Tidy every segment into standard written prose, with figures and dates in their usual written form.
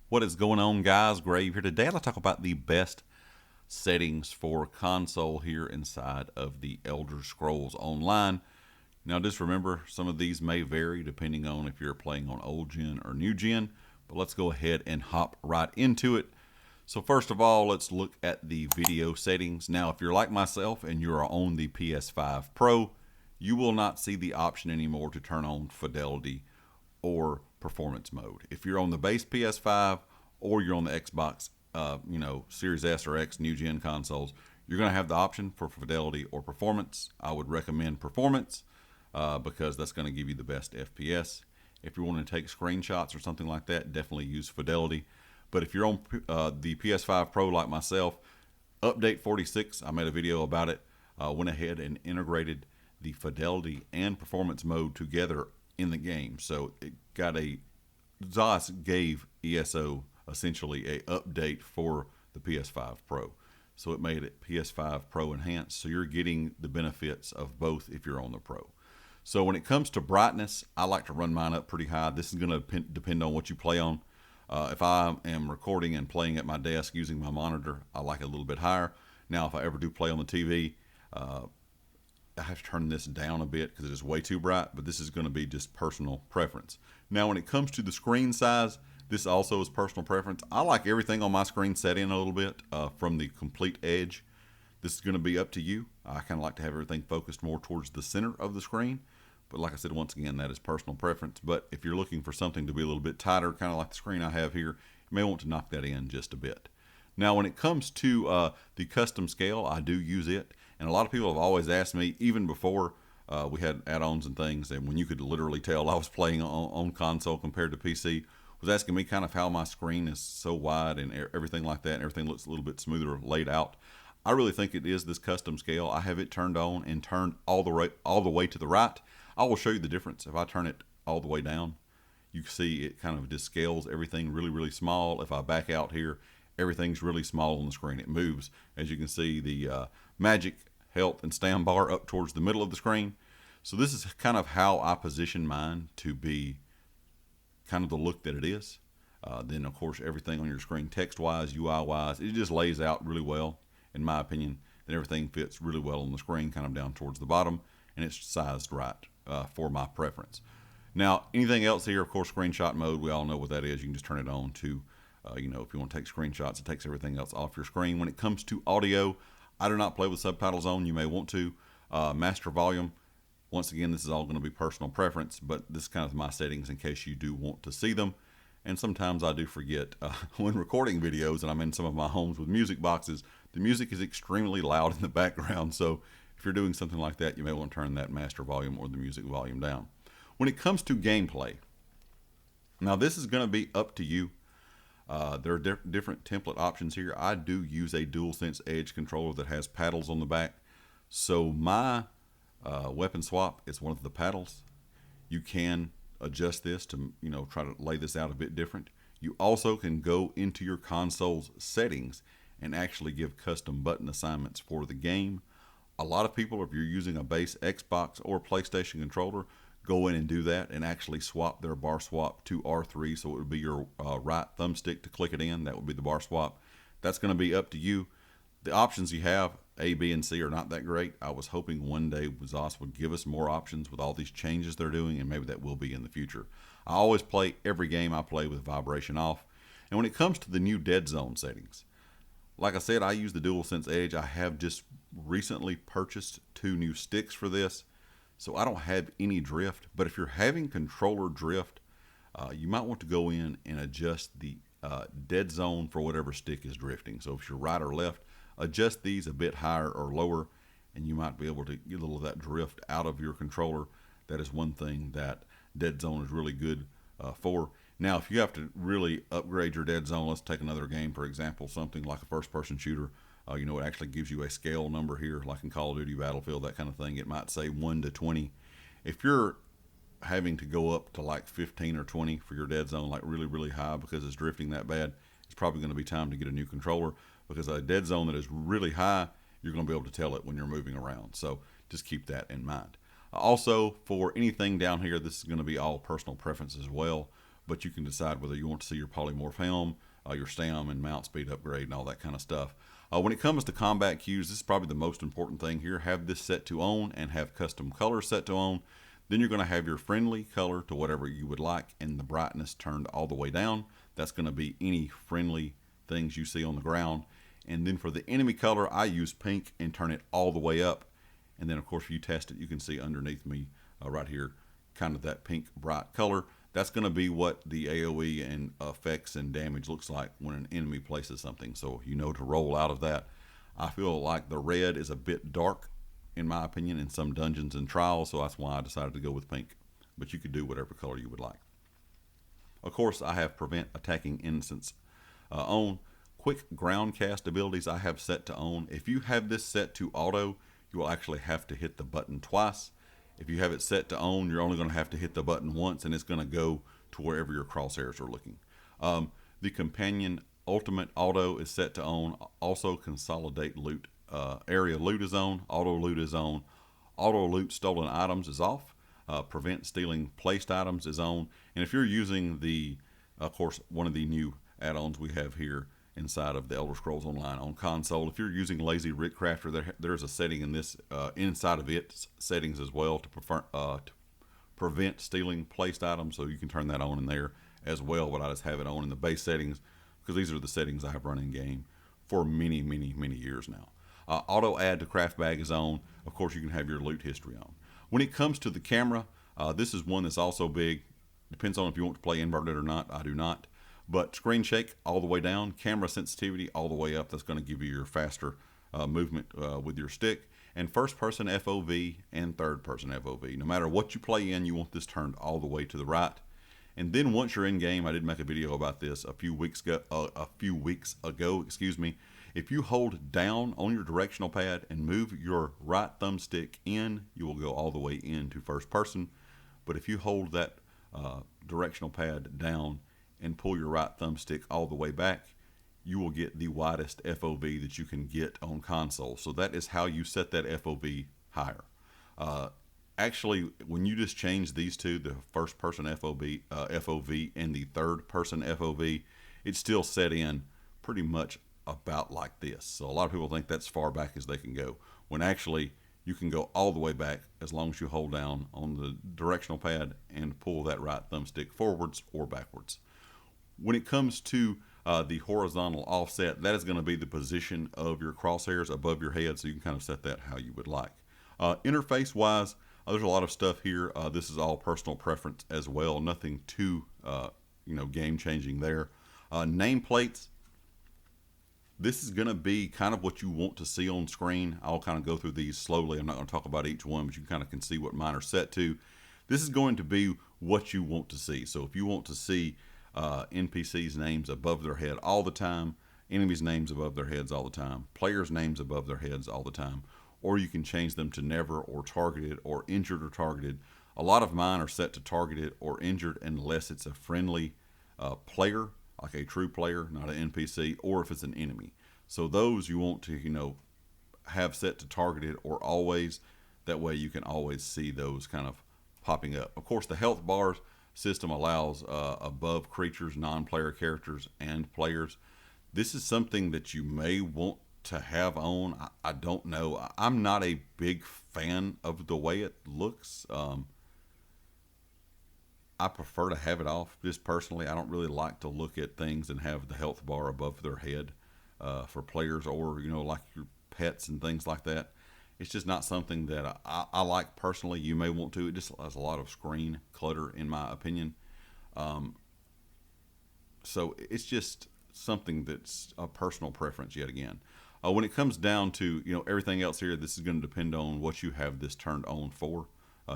What is going on, guys? Grave here. Today I'll talk about the best settings for console here inside of the Elder Scrolls Online. Now just remember, some of these may vary depending on if you're playing on old gen or new gen, but let's go ahead and hop right into it. So first of all, let's look at the video settings. Now if you're like myself and you're on the PS5 Pro, you will not see the option anymore to turn on fidelity or performance mode. If you're on the base PS5 or you're on the Xbox, Series S or X new gen consoles, you're going to have the option for fidelity or performance. I would recommend performance because that's going to give you the best FPS. If you want to take screenshots or something like that, definitely use fidelity. But if you're on the PS5 Pro like myself, update 46, I made a video about it, went ahead and integrated the fidelity and performance mode together in the game. So it got ZOS gave ESO essentially a update for the PS5 Pro. So it made it PS5 Pro enhanced. So you're getting the benefits of both if you're on the Pro. So when it comes to brightness, I like to run mine up pretty high. This is going to depend on what you play on. If I am recording and playing at my desk using my monitor, I like it a little bit higher. Now, if I ever do play on the TV, I have to turn this down a bit because it is way too bright, but this is going to be just personal preference. Now, when it comes to the screen size, this also is personal preference. I like everything on my screen set in a little bit from the complete edge. This is going to be up to you. I kind of like to have everything focused more towards the center of the screen. But like I said, once again, that is personal preference. But if you're looking for something to be a little bit tighter, kind of like the screen I have here, you may want to knock that in just a bit. Now, when it comes to the custom scale, I do use it. And a lot of people have always asked me, even before we had add-ons and things, and when you could literally tell I was playing on console compared to PC, was asking me kind of how my screen is so wide and everything like that, and everything looks a little bit smoother laid out. I really think it is this custom scale. I have it turned on and turned all the way to the right. I will show you the difference. If I turn it all the way down, you can see it kind of just scales everything really, really small. If I back out here, everything's really small on the screen. It moves. As you can see, the magic, health, and stand bar up towards the middle of the screen. So this is kind of how I position mine to be kind of the look that it is. Then, of course, everything on your screen, text-wise, UI-wise, it just lays out really well, in my opinion. And everything fits really well on the screen, kind of down towards the bottom, and it's sized right for my preference. Now, anything else here, of course, screenshot mode, we all know what that is. You can just turn it on to, if you want to take screenshots, it takes everything else off your screen. When it comes to audio, I do not play with subtitles on. You may want to. Master volume, once again, this is all going to be personal preference, but this is kind of my settings in case you do want to see them. And sometimes I do forget when recording videos and I'm in some of my homes with music boxes, the music is extremely loud in the background. So if you're doing something like that, you may want to turn that master volume or the music volume down. When it comes to gameplay, now this is going to be up to you. There are different template options here. I do use a DualSense Edge controller that has paddles on the back. So my weapon swap is one of the paddles. You can adjust this to try to lay this out a bit different. You also can go into your console's settings and actually give custom button assignments for the game. A lot of people, if you're using a base Xbox or PlayStation controller, go in and do that and actually swap their bar swap to R3, so it would be your right thumbstick to click it in. That would be the bar swap. That's going to be up to you. The options you have, A, B, and C, are not that great. I was hoping one day ZOS would give us more options with all these changes they're doing, and maybe that will be in the future. I always play every game I play with vibration off. And when it comes to the new dead zone settings, like I said, I use the DualSense Edge. I have just recently purchased 2 new sticks for this, so I don't have any drift. But if you're having controller drift, you might want to go in and adjust the dead zone for whatever stick is drifting. So if you're right or left, adjust these a bit higher or lower, and you might be able to get a little of that drift out of your controller. That is one thing that dead zone is really good for. Now, if you have to really upgrade your dead zone, let's take another game, for example, something like a first-person shooter. It actually gives you a scale number here, like in Call of Duty, Battlefield, that kind of thing. It might say 1 to 20. If you're having to go up to like 15 or 20 for your dead zone, like really, really high because it's drifting that bad, it's probably going to be time to get a new controller, because a dead zone that is really high, you're going to be able to tell it when you're moving around. So just keep that in mind. Also, for anything down here, this is going to be all personal preference as well. but you can decide whether you want to see your polymorph helm, your stam and mount speed upgrade, and all that kind of stuff. When it comes to combat cues, this is probably the most important thing here. Have this set to on and have custom colors set to on. Then you're going to have your friendly color to whatever you would like, and the brightness turned all the way down. That's going to be any friendly things you see on the ground. And then for the enemy color, I use pink and turn it all the way up. And then, of course, if you test it, you can see underneath me right here, kind of that pink bright color. That's going to be what the AoE and effects and damage looks like when an enemy places something. So you know to roll out of that. I feel like the red is a bit dark, in my opinion, in some dungeons and trials. So that's why I decided to go with pink. But you could do whatever color you would like. Of course, I have prevent attacking innocents on. Quick ground cast abilities I have set to on. If you have this set to auto, you will actually have to hit the button twice. If you have it set to on, you're only going to have to hit the button once, and it's going to go to wherever your crosshairs are looking. The companion ultimate auto is set to on. Also consolidate loot. Area loot is on. Auto loot is on. Auto loot stolen items is off. Prevent stealing placed items is on. And if you're using the, of course, one of the new add-ons we have here inside of the Elder Scrolls Online on console, if you're using Lazy Rick Crafter, there's a setting in this inside of its settings as well to prevent stealing placed items, so you can turn that on in there as well. But I just have it on in the base settings because these are the settings I have run in game for many years now. Auto add to craft bag is on. Of course, you can have your loot history on. When it comes to the camera, this is one that's also big. Depends on if you want to play inverted or not. I do not. But screen shake all the way down, camera sensitivity all the way up. That's going to give you your faster movement with your stick. And first person FOV and third person FOV. No matter what you play in, you want this turned all the way to the right. And then once you're in game, I did make a video about this a few weeks ago. If you hold down on your directional pad and move your right thumbstick in, you will go all the way into first person. But if you hold that directional pad down and pull your right thumbstick all the way back, you will get the widest FOV that you can get on console. So that is how you set that FOV higher. Actually, when you just change these two, the first person FOV and the third person FOV, it's still set in pretty much about like this. So a lot of people think that's far back as they can go, when actually you can go all the way back as long as you hold down on the directional pad and pull that right thumbstick forwards or backwards. When it comes to the horizontal offset, that is going to be the position of your crosshairs above your head, so you can kind of set that how you would like. Interface wise, there's a lot of stuff here. This is all personal preference as well. Nothing too game changing there. Nameplates. This is going to be kind of what you want to see on screen. I'll kind of go through these slowly. I'm not going to talk about each one, but you kind of can see what mine are set to. This is going to be what you want to see. So if you want to see NPCs' names above their head all the time, enemies' names above their heads all the time, players' names above their heads all the time, or you can change them to never or targeted or injured or targeted. A lot of mine are set to targeted or injured unless it's a friendly player, like a true player, not an NPC, or if it's an enemy. So those you want to, have set to targeted or always. That way you can always see those kind of popping up. Of course, the health bars system allows above creatures, non-player characters, and players. This is something that you may want to have on. I don't know. I'm not a big fan of the way it looks. I prefer to have it off, just personally. I don't really like to look at things and have the health bar above their head for players, or like your pets and things like that. It's just not something that I like personally. You may want to. It just has a lot of screen clutter, in my opinion. So it's just something that's a personal preference yet again. When it comes down to everything else here, this is going to depend on what you have this turned on for,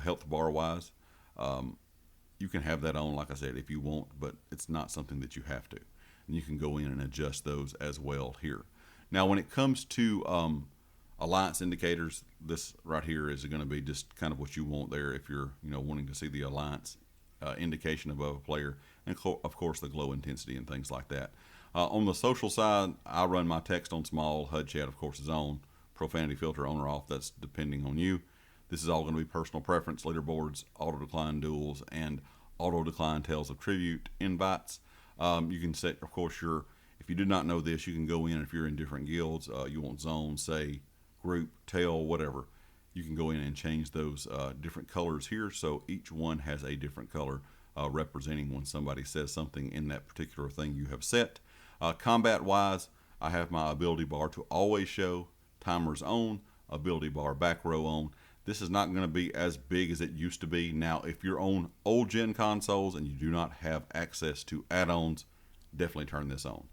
health bar wise. You can have that on, like I said, if you want, but it's not something that you have to. And you can go in and adjust those as well here. Now, when it comes to alliance indicators, this right here is going to be just kind of what you want there if you're wanting to see the alliance indication above a player, and of course the glow intensity and things like that. On the social side, I run my text on small. HUD chat, of course, is on. Profanity filter on or off, that's depending on you. This is all going to be personal preference, leaderboards, auto decline duels, and auto decline Tales of Tribute invites. You can set, of course, if you did not know this, you can go in, if you're in different guilds, you want zone, say, group, tail, whatever. You can go in and change those different colors here, so each one has a different color representing when somebody says something in that particular thing you have set. Combat wise, I have my ability bar to always show, timers on, ability bar back row on. This is not going to be as big as it used to be. Now, if you're on old gen consoles and you do not have access to add-ons, definitely turn this on.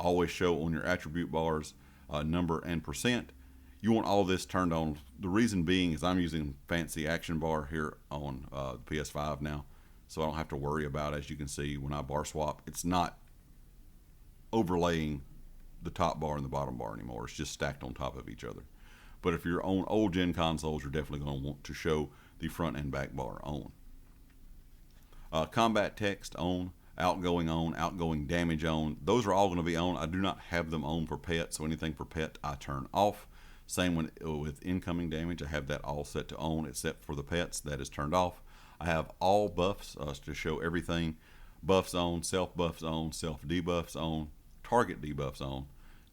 Always show on your attribute bars, number and percent. You want all this turned on. The reason being is I'm using fancy action bar here on PS5 now, so I don't have to worry about, as you can see, when I bar swap, it's not overlaying the top bar and the bottom bar anymore. It's just stacked on top of each other. But if you're on old gen consoles, you're definitely going to want to show the front and back bar on. Combat text on, outgoing damage on. Those are all going to be on. I do not have them on for pet, so anything for pet I turn off. Same with incoming damage. I have that all set to on, except for the pets. That is turned off. I have all buffs to show everything. Buffs on, self buffs on, self debuffs on, target debuffs on,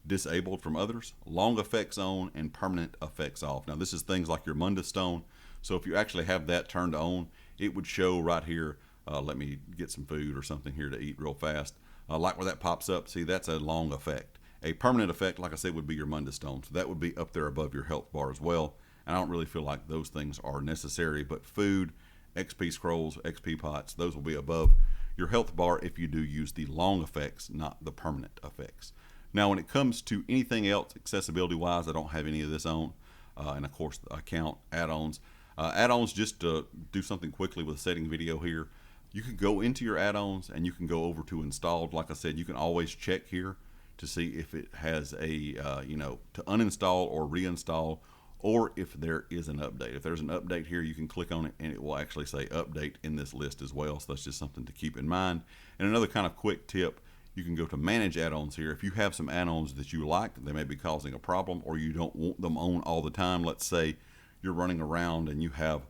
disabled from others, long effects on, and permanent effects off. Now this is things like your Munda Stone. So if you actually have that turned on, it would show right here. Let me get some food or something here to eat real fast. Like where that pops up, see, that's a long effect. A permanent effect, like I said, would be your Munda Stone. So that would be up there above your health bar as well. And I don't really feel like those things are necessary, but food, XP scrolls, XP pots, those will be above your health bar if you do use the long effects, not the permanent effects. Now, when it comes to anything else, accessibility wise, I don't have any of this on. And of course, the account add-ons. Add-ons, just to do something quickly with a setting video here, you can go into your add-ons and you can go over to installed. Like I said, you can always check here to see if it has a, to uninstall or reinstall, or if there is an update. If there's an update here, you can click on it and it will actually say update in this list as well. So that's just something to keep in mind. And another kind of quick tip, you can go to manage add-ons here. If you have some add-ons that you like, they may be causing a problem, or you don't want them on all the time. Let's say you're running around and you have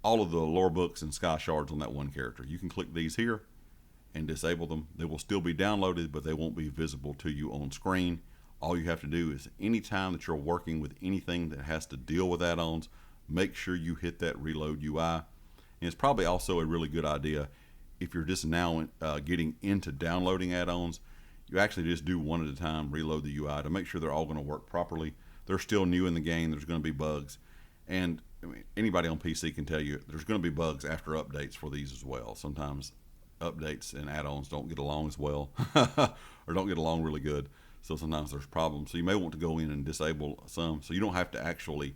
all of the lore books and sky shards on that one character. You can click these here and disable them. They will still be downloaded, but they won't be visible to you on screen. All you have to do is anytime that you're working with anything that has to deal with add-ons, make sure you hit that reload UI. And it's probably also a really good idea if you're just now getting into downloading add-ons, you actually just do one at a time, reload the UI to make sure they're all going to work properly. They're still new in the game. There's going to be bugs. And I mean, anybody on PC can tell you there's going to be bugs after updates for these as well. Sometimes updates and add-ons don't get along as well or don't get along really good. So sometimes there's problems. So you may want to go in and disable some. So you don't have to actually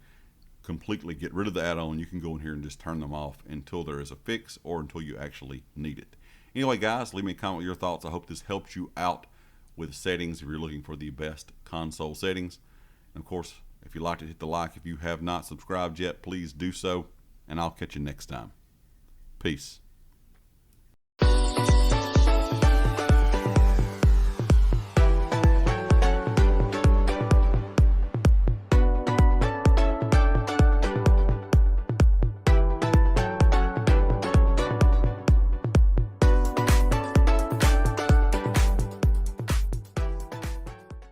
completely get rid of the add-on. You can go in here and just turn them off until there is a fix or until you actually need it. Anyway, guys, leave me a comment with your thoughts. I hope this helped you out with settings if you're looking for the best console settings. And of course, if you liked it, hit the like. If you have not subscribed yet, please do so. And I'll catch you next time. Peace.